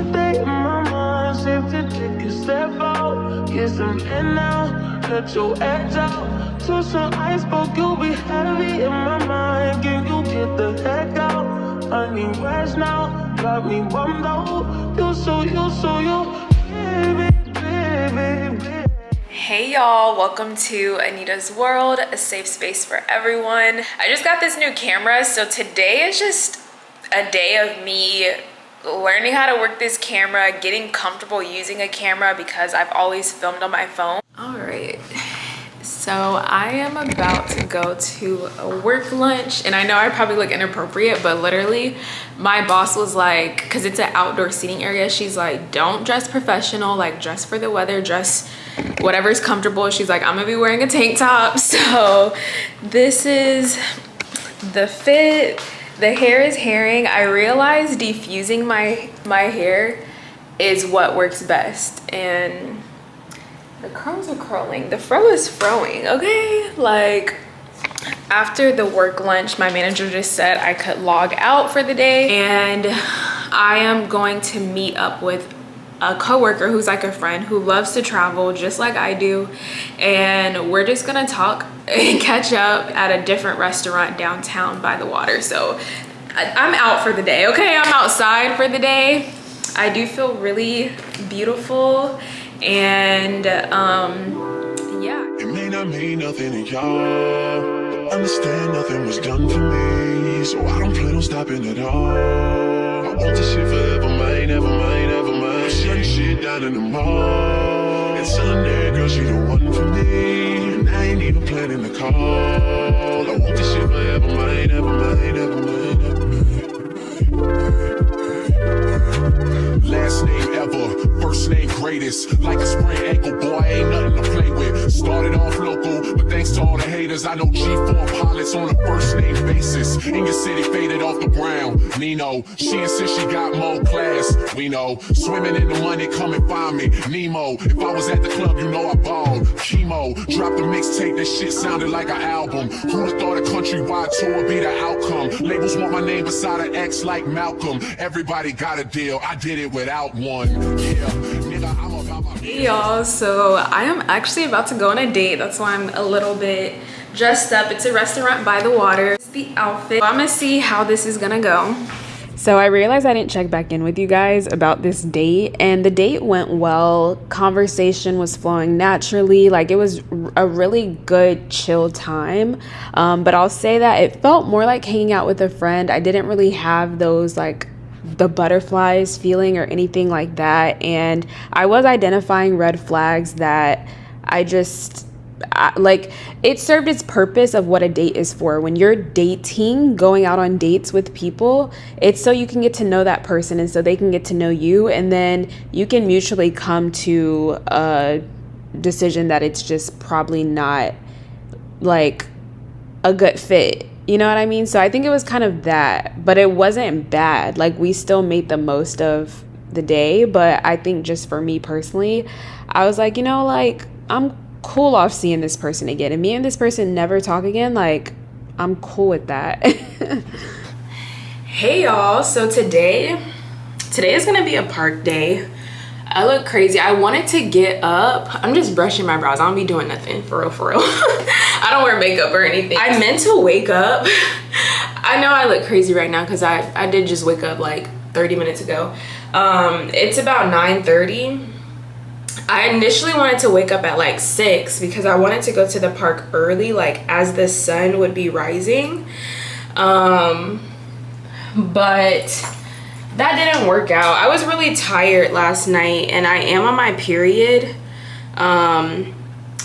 stay in my mind. Save to take a step out. Get some air now. Let your edge out. To some iceberg, you'll be heavy in my mind. Can you get the heck out? I need rest now. Got me bummed out. You so baby, baby, baby. Hey y'all, welcome to Anita's World, a safe space for everyone. I just got this new camera, so today is just a day of me learning how to work this camera, getting comfortable using a camera because I've always filmed on my phone. All right, so I am about to go to a work lunch, and I know I probably look inappropriate, but literally my boss was like, because it's an outdoor seating area, she's like, don't dress professional, like dress for the weather, dress whatever's comfortable. She's like, I'm gonna be wearing a tank top. So this is the fit. The hair is hairing. I realized defusing my hair is what works best, and the curls are curling, the fro is froing, okay? Like, after the work lunch, my manager just said I could log out for the day, and I am going to meet up with a coworker who's like a friend who loves to travel just like I do, and we're just gonna talk and catch up at a different restaurant downtown by the water. So I'm out for the day, okay? I'm outside for the day. I do feel really beautiful, and yeah. It may not mean nothing to y'all. Understand nothing was done for me, so I don't plan on stopping at all. I want this shit forever, mine, ever mine, ever mine. I'm shutting shit down in the mall and telling that girl she the one for me, and I ain't even planning the call. I want this shit forever, mine, ever mine, ever mine, ever mine. Last name ever, first name greatest. Like a sprained ankle, boy, ain't nothing to play with. Started off local, but thanks to all the haters, I know G4 pilots on a first name basis. In your city, faded off the ground. Nino, she insists she got more class. We know, swimming in the money, come and find me. Nemo, if I was at the club, you know I balled. Chemo, dropped a mixtape, that shit sounded like an album. Who'da thought a countrywide tour be the outcome? Labels want my name beside an X like Malcolm. Everybody got a deal, I did it without one. Yeah, nigga, I'm about my Hey y'all, so I am actually about to go on a date. That's why I'm a little bit dressed up. It's a restaurant by the water. It's the outfit. I'm gonna see how this is gonna go. So I realized I didn't check back in with you guys about this date, and the date went well. Conversation was flowing naturally. Like, it was a really good chill time. But I'll say that it felt more like hanging out with a friend. I didn't really have those like the butterflies feeling or anything like that, and I was identifying red flags that like, it served its purpose of what a date is for. When you're dating, going out on dates with people, it's so you can get to know that person and so they can get to know you, and then you can mutually come to a decision that it's just probably not like a good fit. You know what I mean? So I think it was kind of that, but it wasn't bad. Like, we still made the most of the day, but I think just for me personally, I was like, you know, like, I'm cool off seeing this person again, and me and this person never talk again. Like, I'm cool with that. Hey y'all, so today is gonna be a park day. I look crazy. I wanted to get up. I'm just brushing my brows. I don't be doing nothing, for real. I don't wear makeup or anything. I meant to wake up. I know I look crazy right now because I did just wake up like 30 minutes ago. It's about 9:30. I initially wanted to wake up at like 6 because I wanted to go to the park early, like as the sun would be rising. But that didn't work out. I was really tired last night, and I am on my period.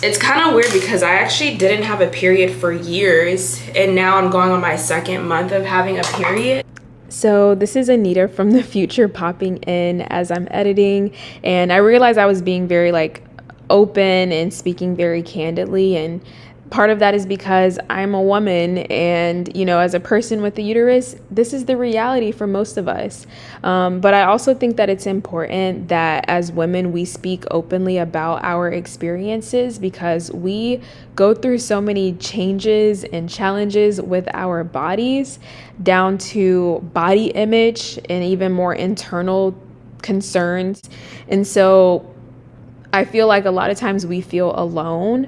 It's kind of weird because I actually didn't have a period for years, and now I'm going on my second month of having a period. So this is Anita from the future popping in as I'm editing, and I realized I was being very like open and speaking very candidly, and part of that is because I'm a woman, and you know, as a person with a uterus, this is the reality for most of us. But I also think that it's important that as women we speak openly about our experiences, because we go through so many changes and challenges with our bodies, down to body image and even more internal concerns. And so I feel like a lot of times we feel alone,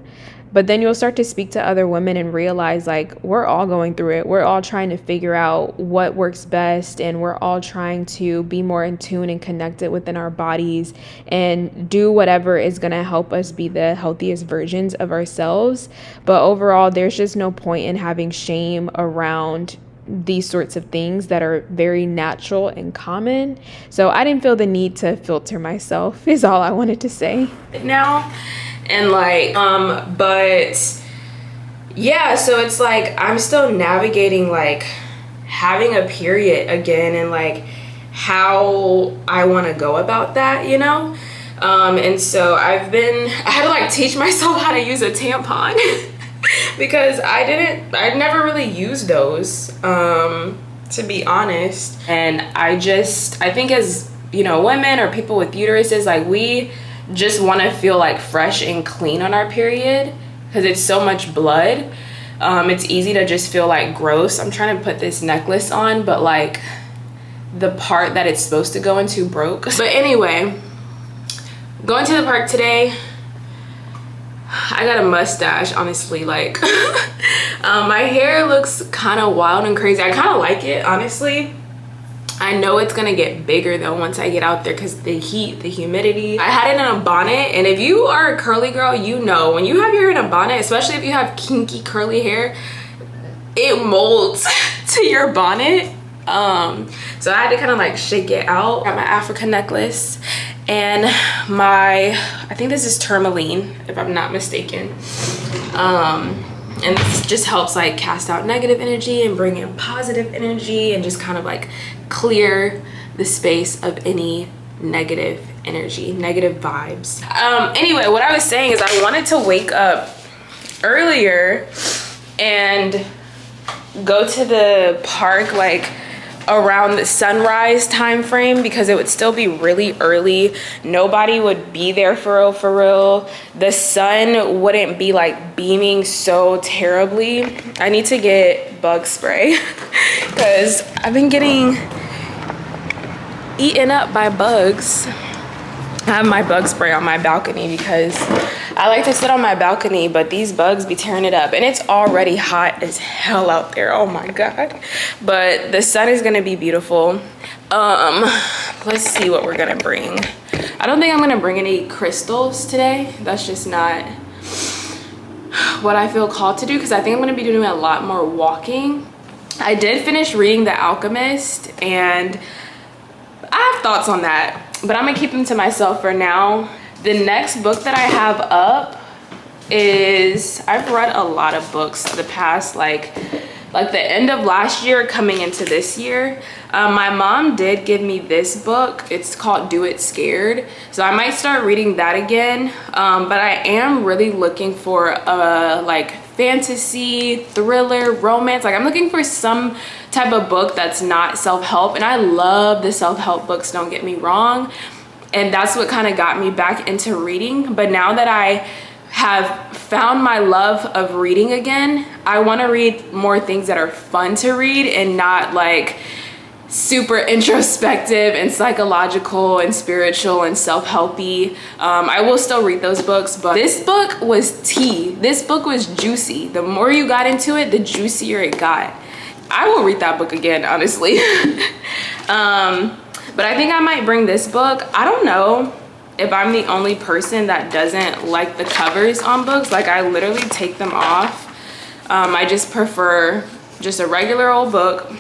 but then you'll start to speak to other women and realize like we're all going through it. We're all trying to figure out what works best, and we're all trying to be more in tune and connected within our bodies and do whatever is going to help us be the healthiest versions of ourselves. But overall, there's just no point in having shame around these sorts of things that are very natural and common. So I didn't feel the need to filter myself, is all I wanted to say now. And like but yeah, so it's like I'm still navigating like having a period again, and like how I want to go about that, you know. And so I had to like teach myself how to use a tampon because I never really used those, to be honest. And I think as, you know, women or people with uteruses, like we just want to feel like fresh and clean on our period because it's so much blood. It's easy to just feel like gross. I'm trying to put this necklace on, but like the part that it's supposed to go into broke. But anyway, going to the park today. I got a mustache, honestly. Like my hair looks kind of wild and crazy. I kind of like it, honestly. I know it's gonna get bigger though once I get out there because the heat, the humidity. I had it in a bonnet, and if you are a curly girl, you know when you have your hair in a bonnet, especially if you have kinky curly hair, it molds to your bonnet. So I had to kind of like shake it out. Got my Africa necklace and I think this is tourmaline if I'm not mistaken. And this just helps like cast out negative energy and bring in positive energy and just kind of like clear the space of any negative energy, negative vibes. Anyway, what I was saying is I wanted to wake up earlier and go to the park like around the sunrise time frame because it would still be really early. Nobody would be there for real. The sun wouldn't be like beaming so terribly. I need to get bug spray because I've been getting eaten up by bugs. I have my bug spray on my balcony because I like to sit on my balcony, but these bugs be tearing it up, and it's already hot as hell out there. Oh my God. But the sun is gonna be beautiful. Let's see what we're gonna bring. I don't think I'm gonna bring any crystals today. That's just not what I feel called to do because I think I'm gonna be doing a lot more walking. I did finish reading The Alchemist, and I have thoughts on that, but I'm gonna keep them to myself for now. The next book that I have up is, I've read a lot of books the past like the end of last year coming into this year. My mom did give me this book. It's called Do It Scared. So I might start reading that again. But I am really looking for a like fantasy, thriller, romance. Like I'm looking for some type of book that's not self-help. And I love the self-help books, don't get me wrong. And that's what kind of got me back into reading. But now that I have found my love of reading again, I want to read more things that are fun to read and not like super introspective and psychological and spiritual and self-helpy. I will still read those books, but this book was tea. This book was juicy. The more you got into it, the juicier it got. I will read that book again, honestly. But I think I might bring this book. I don't know if I'm the only person that doesn't like the covers on books. Like I literally take them off. I just prefer just a regular old book.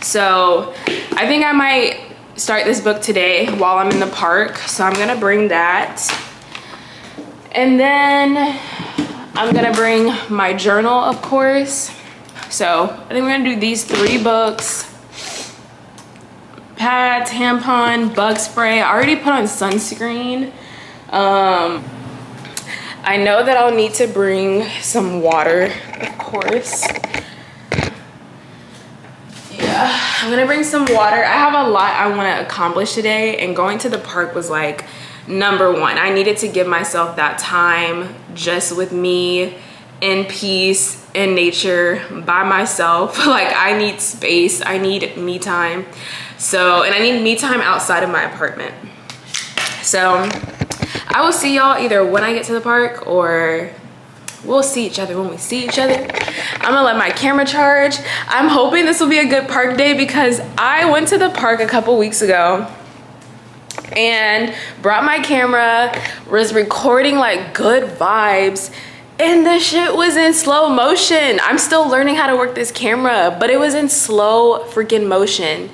So I think I might start this book today while I'm in the park. So I'm gonna bring that. And then I'm gonna bring my journal, of course. So I think we're gonna do these 3 books. Pad, tampon, bug spray. I already put on sunscreen. I know that I'll need to bring some water, of course. Yeah, I'm gonna bring some water. I have a lot I want to accomplish today, and going to the park was like number 1. I needed to give myself that time just with me, in peace, in nature, by myself. Like I need space, I need me time. So, and I need me time outside of my apartment. So I will see y'all either when I get to the park, or we'll see each other when we see each other. I'm gonna let my camera charge. I'm hoping this will be a good park day, because I went to the park a couple weeks ago and brought my camera, was recording like good vibes, and the shit was in slow motion. I'm still learning how to work this camera, but it was in slow freaking motion.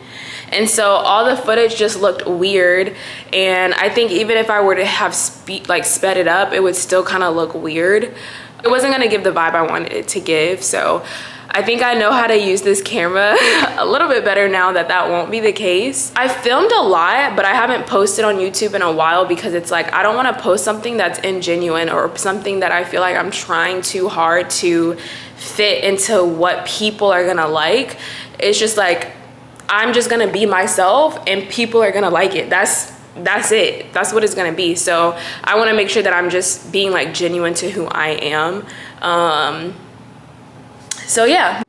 And so all the footage just looked weird. And I think even if I were to have sped it up, it would still kind of look weird. It wasn't gonna give the vibe I wanted it to give. So I think I know how to use this camera a little bit better now that that won't be the case. I filmed a lot, but I haven't posted on YouTube in a while, because it's like, I don't wanna post something that's ingenuine or something that I feel like I'm trying too hard to fit into what people are gonna like. It's just like, I'm just gonna be myself and people are gonna like it. That's it. That's what it's gonna be. So I wanna make sure that I'm just being like genuine to who I am. So yeah.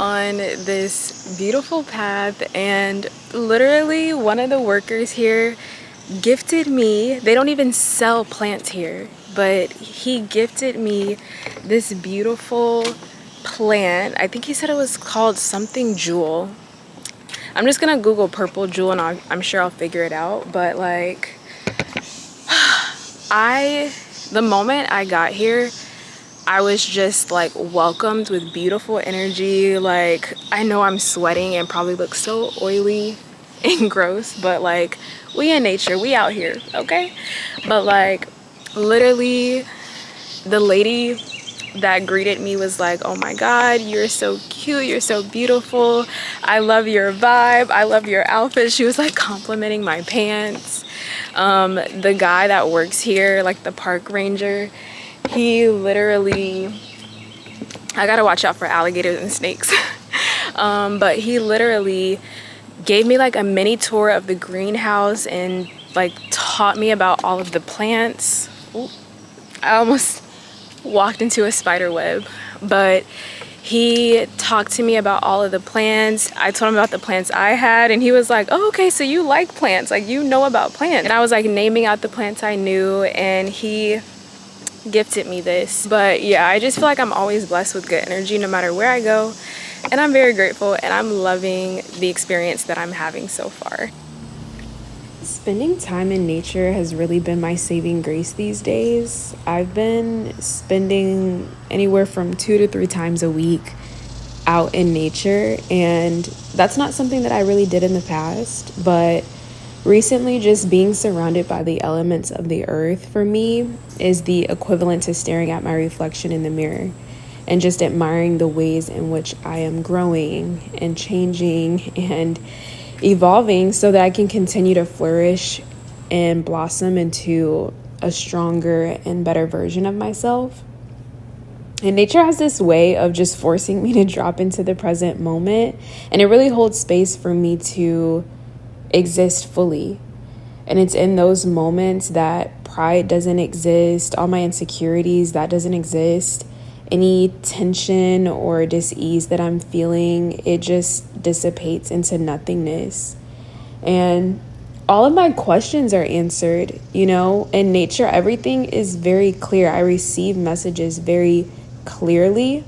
On this beautiful path, and literally one of the workers here gifted me, they don't even sell plants here, but he gifted me this beautiful plant. I think he said it was called something jewel. I'm just gonna Google purple jewel and I'm sure I'll figure it out. But like, the moment I got here, I was just like welcomed with beautiful energy. Like, I know I'm sweating and probably look so oily and gross, but like, we in nature, we out here, okay? But like, literally the lady that greeted me was like, oh my God, you're so cute, you're so beautiful, I love your vibe, I love your outfit. She was like complimenting my pants. The guy that works here, like the park ranger, he literally, I gotta watch out for alligators and snakes. But he literally gave me like a mini tour of the greenhouse and like taught me about all of the plants. Ooh, I almost walked into a spider web. But he talked to me about all of the plants. I told him about the plants I had, and he was like, oh, okay, so you like plants, like you know about plants. And I was like naming out the plants I knew, and he gifted me this. But yeah, I just feel like I'm always blessed with good energy no matter where I go, and I'm very grateful, and I'm loving the experience that I'm having so far. Spending time in nature has really been my saving grace these days. I've been spending anywhere from 2 to 3 times a week out in nature, and that's not something that I really did in the past, but recently just being surrounded by the elements of the earth for me is the equivalent to staring at my reflection in the mirror and just admiring the ways in which I am growing and changing and evolving so that I can continue to flourish and blossom into a stronger and better version of myself. And nature has this way of just forcing me to drop into the present moment, and it really holds space for me to exist fully. And it's in those moments that pride doesn't exist, all my insecurities, that doesn't exist, any tension or dis-ease that I'm feeling, it just dissipates into nothingness. And all of my questions are answered. In nature, everything is very clear. I receive messages very clearly,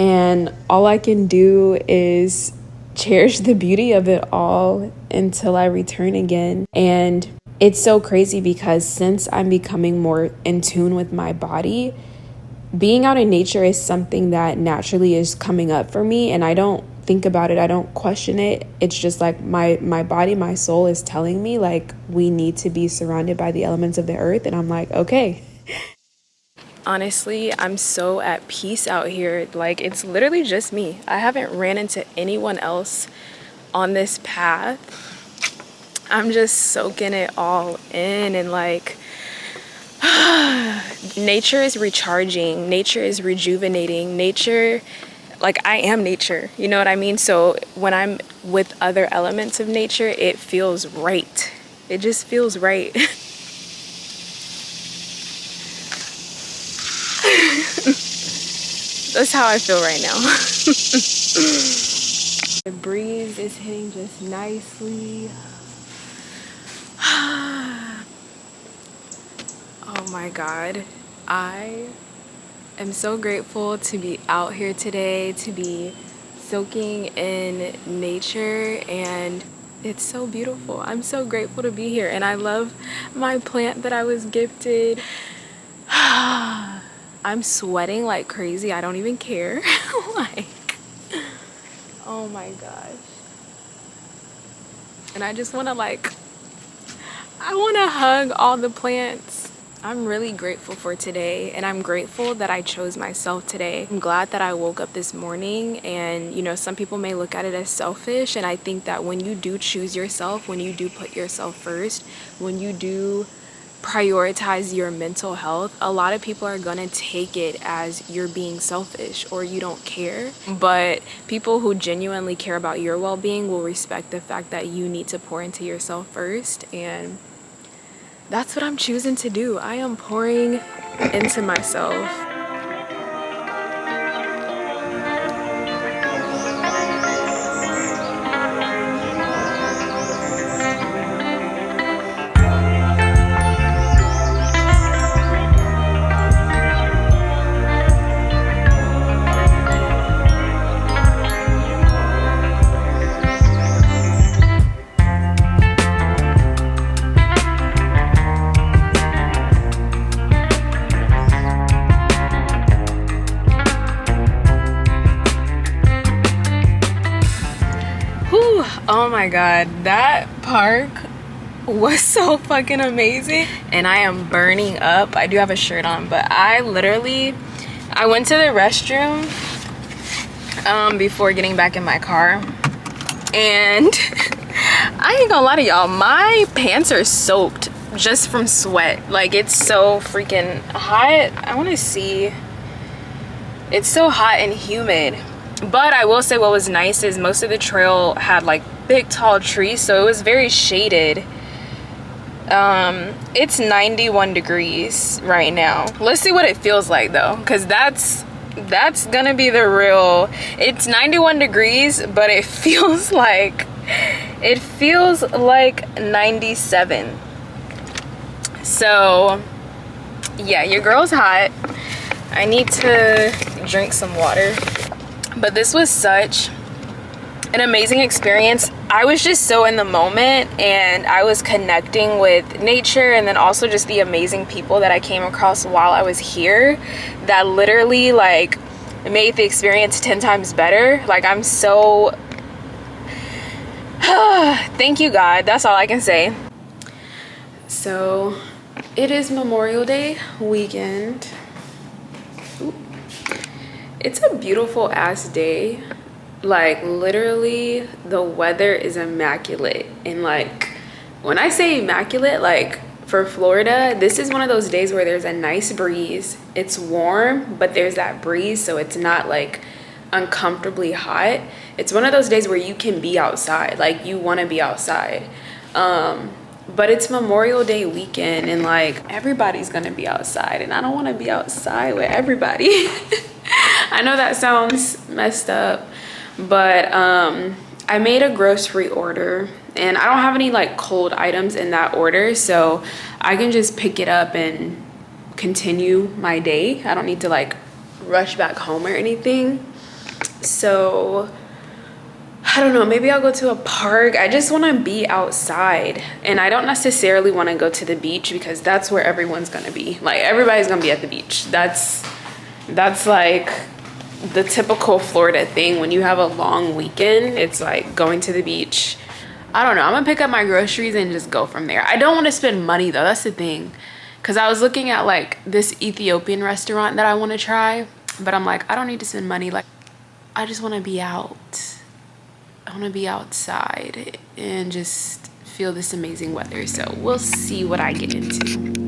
And all I can do is cherish the beauty of it all until I return again. And it's so crazy because since I'm becoming more in tune with my body, being out in nature is something that naturally is coming up for me, and I don't think about it, I don't question it. It's just like my body, my soul is telling me like we need to be surrounded by the elements of the earth, and I'm like, okay. Honestly, I'm so at peace out here. Like, it's literally just me. I haven't ran into anyone else on this path. I'm just soaking it all in, and like nature is recharging, nature is rejuvenating, nature, like I am nature, you know what I mean? So when I'm with other elements of nature, it feels right. It just feels right. That's how I feel right now. The breeze is hitting just nicely. Oh my God. I am so grateful to be out here today, to be soaking in nature, and it's so beautiful. I'm so grateful to be here, and I love my plant that I was gifted. I'm sweating like crazy. I don't even care. Like, oh my gosh. And I just want to I want to hug all the plants. I'm really grateful for today, and I'm grateful that I chose myself today. I'm glad that I woke up this morning, and you know, some people may look at it as selfish, and I think that when you do choose yourself, when you do put yourself first, when you do prioritize your mental health, a lot of people are gonna take it as you're being selfish or you don't care. But people who genuinely care about your well-being will respect the fact that you need to pour into yourself first, and that's what I'm choosing to do. I am pouring into myself. Whew, oh my God, that park was so fucking amazing, and I am burning up. I do have a shirt on, but I went to the restroom before getting back in my car, and I ain't gonna lie to y'all, my pants are soaked just from sweat. Like, it's so freaking hot. I want to see. It's so hot and humid. But I will say what was nice is most of the trail had like big tall trees, so it was very shaded. It's 91 degrees right now. Let's see what it feels like though, because that's gonna be the real. It's 91 degrees, but it feels like 97. So yeah, your girl's hot. I need to drink some water. But this was such an amazing experience. I was just so in the moment, and I was connecting with nature, and then also just the amazing people that I came across while I was here that literally like made the experience 10 times better. Like, I'm so thank you, God. That's all I can say. So it is Memorial Day weekend. Ooh. It's a beautiful ass day. Like, literally the weather is immaculate, and like when I say immaculate, like for Florida, this is one of those days where there's a nice breeze. It's warm, but there's that breeze, so it's not like uncomfortably hot. It's one of those days where you can be outside, like you want to be outside. But it's Memorial Day weekend, and like everybody's gonna be outside, and I don't want to be outside with everybody. I know that sounds messed up, but I made a grocery order, and I don't have any like cold items in that order, so I can just pick it up and continue my day. I don't need to like rush back home or anything. So I don't know, maybe I'll go to a park. I just want to be outside, and I don't necessarily want to go to the beach because that's where everyone's going to be. Like, everybody's going to be at the beach. That's like the typical Florida thing. When you have a long weekend, it's like going to the beach. I don't know, I'm gonna pick up my groceries and just go from there. I don't want to spend money though, that's the thing, because I was looking at like this Ethiopian restaurant that I want to try, but I'm like, I don't need to spend money. Like, I just want to be out. I want to be outside and just feel this amazing weather. So we'll see what I get into.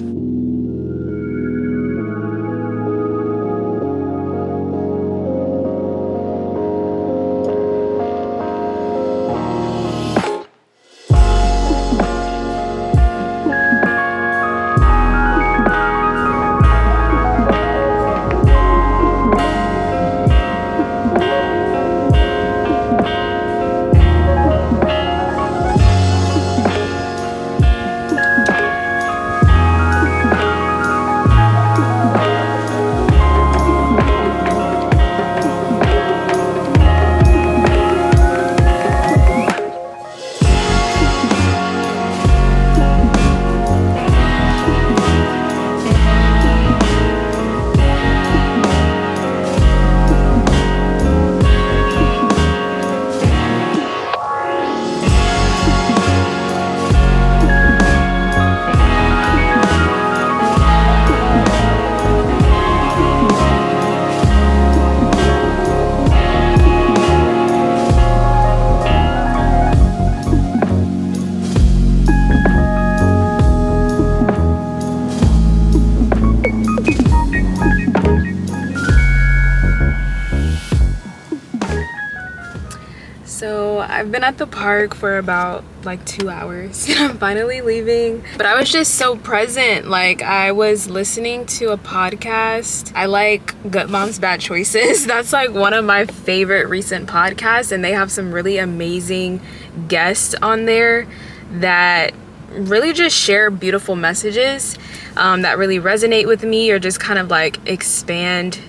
So I've been at the park for about like 2 hours. I'm finally leaving, but I was just so present. Like, I was listening to a podcast. I like Good Moms Bad Choices. That's like one of my favorite recent podcasts, and they have some really amazing guests on there that really just share beautiful messages that really resonate with me, or just kind of like expand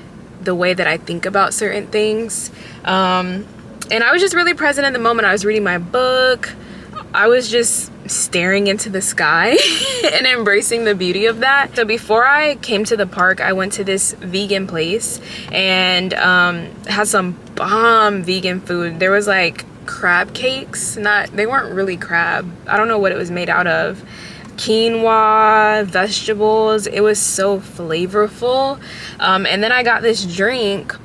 the way that I think about certain things. And I was just really present in the moment. I was reading my book. I was just staring into the sky and embracing the beauty of that. So before I came to the park, I went to this vegan place and had some bomb vegan food. There was like crab cakes. They weren't really crab. I don't know what it was made out of. Quinoa, vegetables. It was so flavorful. And then I got this drink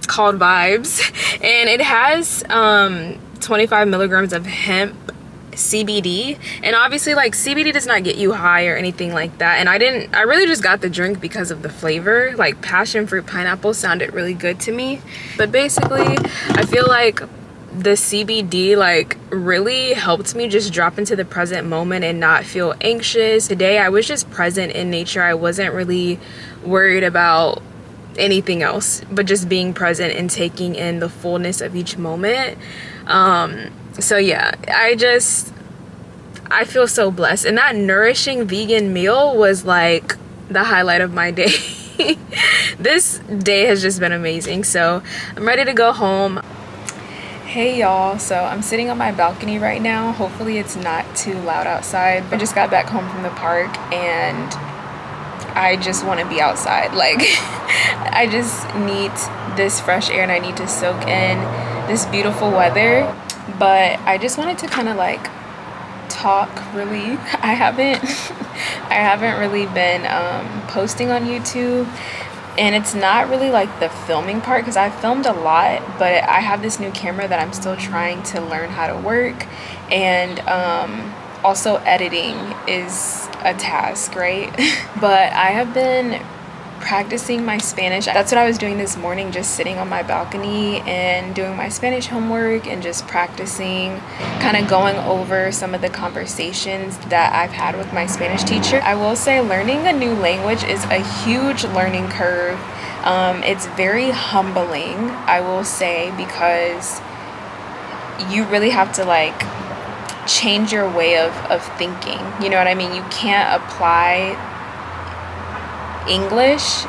called Vibes, and it has 25 milligrams of hemp CBD, and obviously like CBD does not get you high or anything like that. And I really just got the drink because of the flavor. Like, passion fruit pineapple sounded really good to me. But basically, I feel like the CBD like really helped me just drop into the present moment and not feel anxious. Today I was just present in nature. I wasn't really worried about anything else but just being present and taking in the fullness of each moment. So yeah, I feel so blessed, and that nourishing vegan meal was like the highlight of my day. This day has just been amazing. So I'm ready to go home. Hey y'all, so I'm sitting on my balcony right now. Hopefully it's not too loud outside. I just got back home from the park and I just want to be outside. Like, I just need this fresh air and I need to soak in this beautiful weather. But I just wanted to kind of like talk really. I haven't really been posting on YouTube. And it's not really like the filming part, because I filmed a lot, but I have this new camera that I'm still trying to learn how to work. And also editing is a task, right? But I have been practicing my Spanish. That's what I was doing this morning, just sitting on my balcony and doing my Spanish homework and just practicing, kind of going over some of the conversations that I've had with my Spanish teacher. I will say learning a new language is a huge learning curve. It's very humbling, I will say, because you really have to like change your way of thinking. You know what I mean? You can't apply English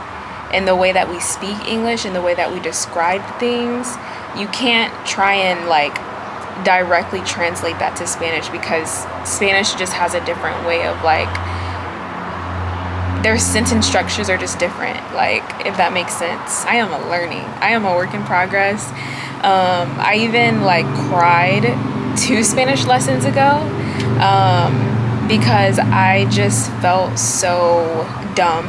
in the way that we speak English, in the way that we describe things, you can't try and like directly translate that to Spanish, because Spanish just has a different way of like, their sentence structures are just different, like, if that makes sense. I am a work in progress. I even like cried 2 Spanish lessons ago because I just felt so dumb.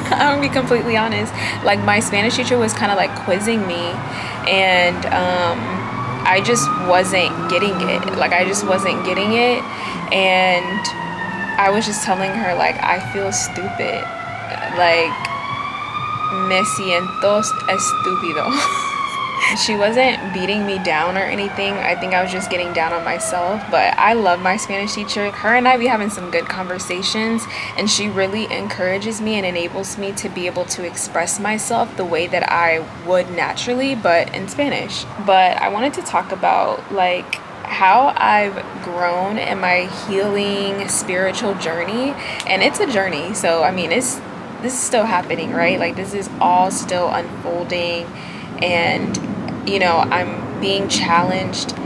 I'm gonna be completely honest. Like, my Spanish teacher was kind of like quizzing me, and I just wasn't getting it. Like, I just wasn't getting it, and I was just telling her, like, I feel stupid. Like, me siento estúpido. She wasn't beating me down or anything. I think I was just getting down on myself. But I love my Spanish teacher. Her and I be having some good conversations, and she really encourages me and enables me to be able to express myself the way that I would naturally, but in Spanish. But I wanted to talk about like how I've grown in my healing spiritual journey. And it's a journey. So I mean, this is still happening, right? Like, this is all still unfolding. And, you know, I'm being challenged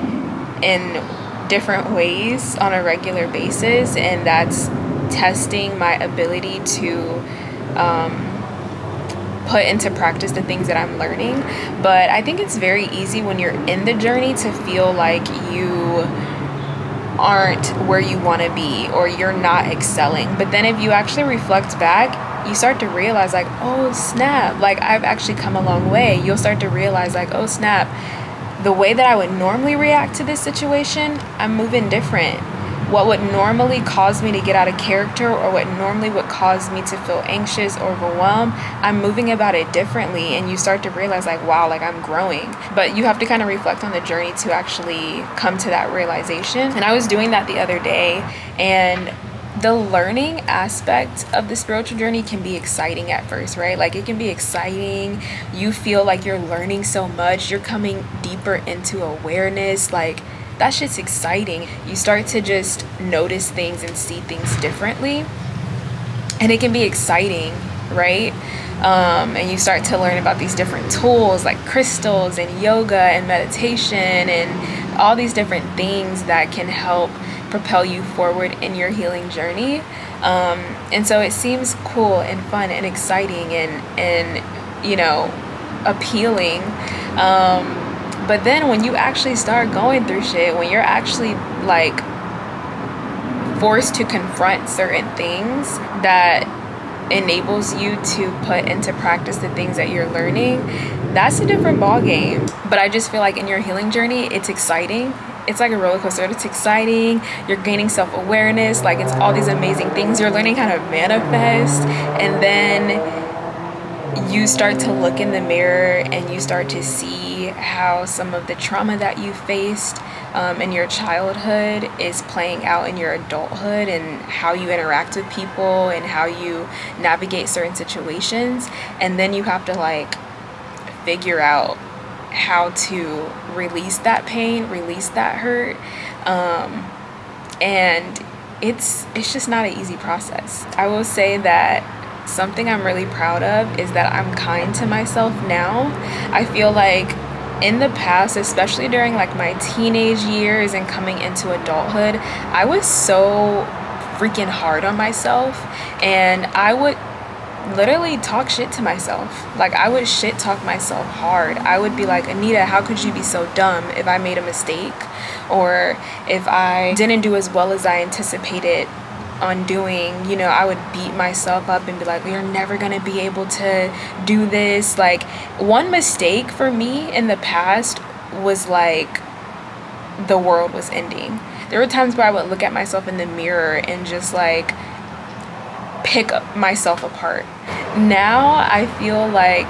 in different ways on a regular basis, and that's testing my ability to put into practice the things that I'm learning. But I think it's very easy when you're in the journey to feel like you aren't where you want to be, or you're not excelling. But then if you actually reflect back, you start to realize, like, oh snap, like, I've actually come a long way. You'll start to realize, like, oh snap, the way that I would normally react to this situation, I'm moving different. What would normally cause me to get out of character, or what normally would cause me to feel anxious or overwhelmed, I'm moving about it differently. And you start to realize, like, wow, like, I'm growing. But you have to kind of reflect on the journey to actually come to that realization. And I was doing that the other day, and the learning aspect of the spiritual journey can be exciting at first, right? Like, it can be exciting. You feel like you're learning so much. You're coming deeper into awareness. Like, that shit's exciting. You start to just notice things and see things differently. And it can be exciting, right? And you start to learn about these different tools like crystals and yoga and meditation and all these different things that can help propel you forward in your healing journey. And so it seems cool and fun and exciting and you know, appealing. But then when you actually start going through shit, when you're actually like forced to confront certain things that enables you to put into practice the things that you're learning, that's a different ball game. But I just feel like in your healing journey, it's exciting. It's like a roller coaster. It's exciting. You're gaining self-awareness. Like, it's all these amazing things. You're learning how to manifest. And then you start to look in the mirror and you start to see how some of the trauma that you faced in your childhood is playing out in your adulthood, and how you interact with people and how you navigate certain situations. And then you have to like figure out how to release that pain, release that hurt. And it's just not an easy process. I will say that something I'm really proud of is that I'm kind to myself now. I feel like in the past, especially during like my teenage years and coming into adulthood, I was so freaking hard on myself, and I would literally talk shit to myself. Like, I would shit talk myself hard. I would be like, Anita, how could you be so dumb if I made a mistake, or if I didn't do as well as I anticipated on doing? You know, I would beat myself up and be like, you're never gonna be able to do this. Like, one mistake for me in the past was like the world was ending. There were times where I would look at myself in the mirror and just like pick myself apart. Now I feel like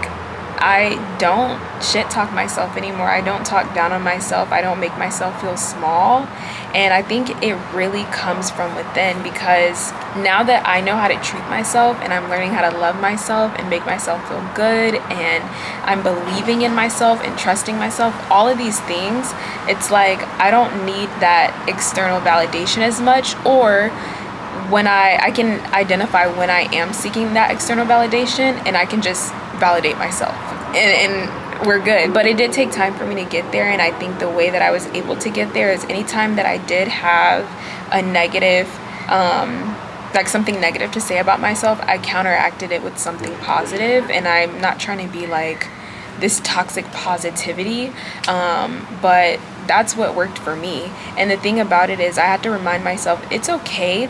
I don't shit talk myself anymore. I don't talk down on myself. I don't make myself feel small. And I think it really comes from within, because now that I know how to treat myself, and I'm learning how to love myself and make myself feel good, and I'm believing in myself and trusting myself, all of these things, it's like I don't need that external validation as much, or when I can identify when I am seeking that external validation, and I can just validate myself, and we're good. But it did take time for me to get there, and I think the way that I was able to get there is anytime that I did have a negative, like something negative to say about myself, I counteracted it with something positive. And I'm not trying to be like this toxic positivity, but that's what worked for me. And the thing about it is I had to remind myself it's okay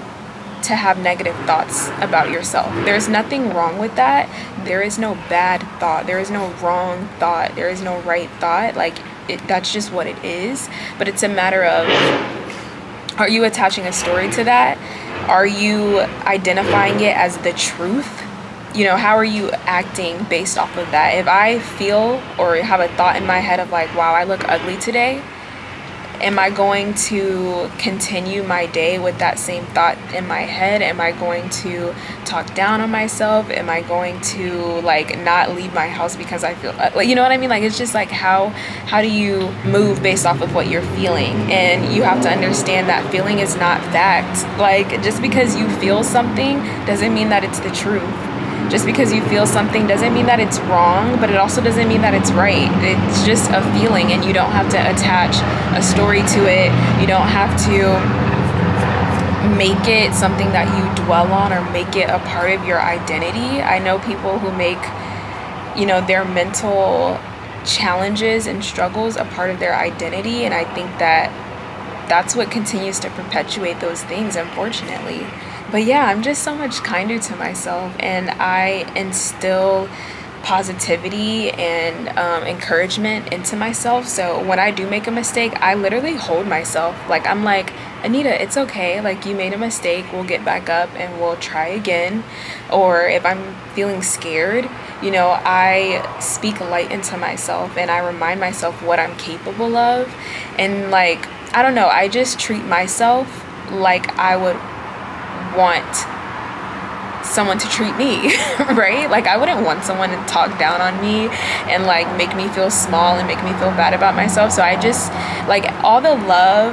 to have negative thoughts about yourself. There's nothing wrong with that. There is no bad thought. There is no wrong thought. There is no right thought. Like, that's just what it is. But it's a matter of, are you attaching a story to that? Are you identifying it as the truth? You know, how are you acting based off of that? If I feel or have a thought in my head of like, wow, I look ugly today, am I going to continue my day with that same thought in my head? Am I going to talk down on myself? Am I going to like not leave my house because I feel like, you know what I mean? Like, it's just like how do you move based off of what you're feeling? And you have to understand that feeling is not fact. Like, just because you feel something doesn't mean that it's the truth. Just because you feel something doesn't mean that it's wrong, but it also doesn't mean that it's right. It's just a feeling, and you don't have to attach a story to it. You don't have to make it something that you dwell on or make it a part of your identity. I know people who make, you know, their mental challenges and struggles a part of their identity, and I think that that's what continues to perpetuate those things, unfortunately. But yeah, I'm just so much kinder to myself, and I instill positivity and encouragement into myself. So when I do make a mistake, I literally hold myself. Like, I'm like, Anita, it's okay. Like, you made a mistake. We'll get back up and we'll try again. Or if I'm feeling scared, you know, I speak light into myself, and I remind myself what I'm capable of. And like, I don't know, I just treat myself like I would want someone to treat me, right? Like, I wouldn't want someone to talk down on me and like make me feel small and make me feel bad about myself. So I just, like, all the love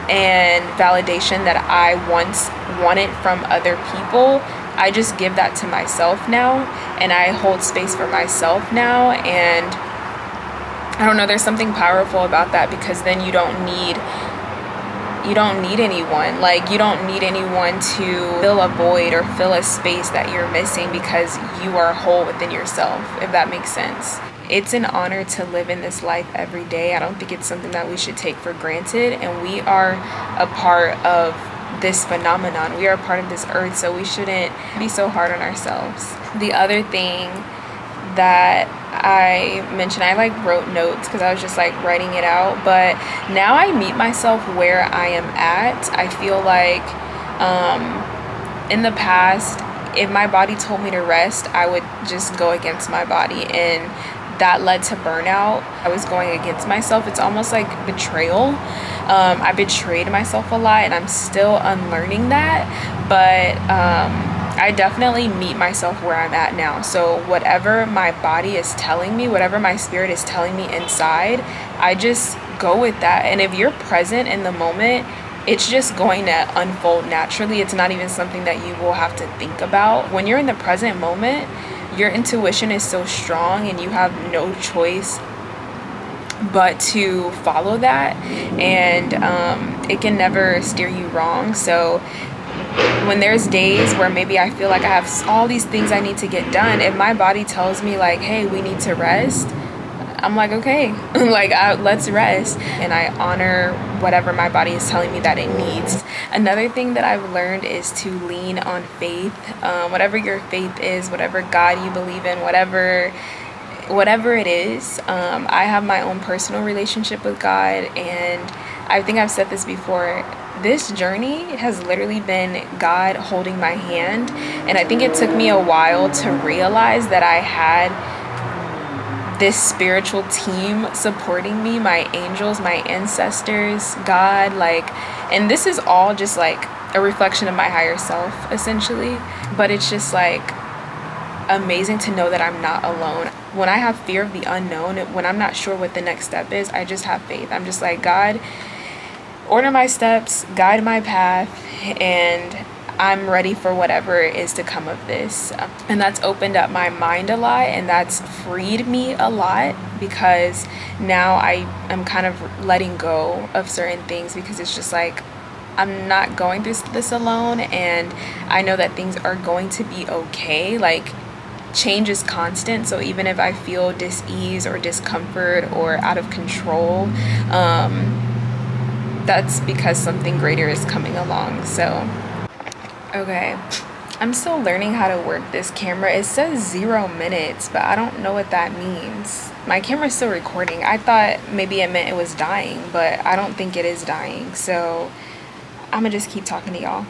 and validation that I once wanted from other people, I just give that to myself now, and I hold space for myself now. And I don't know, there's something powerful about that, because then you don't need anyone. Like, you don't need anyone to fill a void or fill a space that you're missing, because you are whole within yourself, if that makes sense. It's an honor to live in this life every day. I don't think it's something that we should take for granted, and we are a part of this phenomenon. We are a part of this earth, so we shouldn't be so hard on ourselves. The other thing that I mentioned, I like wrote notes because I was just like writing it out, but now I meet myself where I am at. I feel like in the past, if my body told me to rest, I would just go against my body, and that led to burnout. I was going against myself. It's almost like betrayal. I betrayed myself a lot, and I'm still unlearning that, but I definitely meet myself where I'm at now. So whatever my body is telling me, whatever my spirit is telling me inside, I just go with that. And if you're present in the moment, it's just going to unfold naturally. It's not even something that you will have to think about. When you're in the present moment, your intuition is so strong, and you have no choice but to follow that, and it can never steer you wrong. So when there's days where maybe I feel like I have all these things I need to get done, if my body tells me like, hey, we need to rest, I'm like, okay, like, let's rest. And I honor whatever my body is telling me that it needs. Another thing that I've learned is to lean on faith. Whatever your faith is, whatever God you believe in, whatever it is. I have my own personal relationship with God, and I think I've said this before. This journey has literally been God holding my hand, and I think it took me a while to realize that I had this spiritual team supporting me, my angels, my ancestors, God, like, and this is all just like a reflection of my higher self, essentially. But it's just like amazing to know that I'm not alone. When I have fear of the unknown, when I'm not sure what the next step is, I just have faith. I'm just like, God, order my steps, guide my path, and I'm ready for whatever is to come of this. And that's opened up my mind a lot, and that's freed me a lot, because now I'm kind of letting go of certain things, because it's just like, I'm not going through this alone, and I know that things are going to be okay. Like, change is constant, so even if I feel dis-ease or discomfort or out of control, that's because something greater is coming along. So okay, I'm still learning how to work this camera. It says 0 minutes, but I don't know what that means. My camera's still recording. I thought maybe it meant it was dying, but I don't think it is dying. So I'm gonna just keep talking to y'all.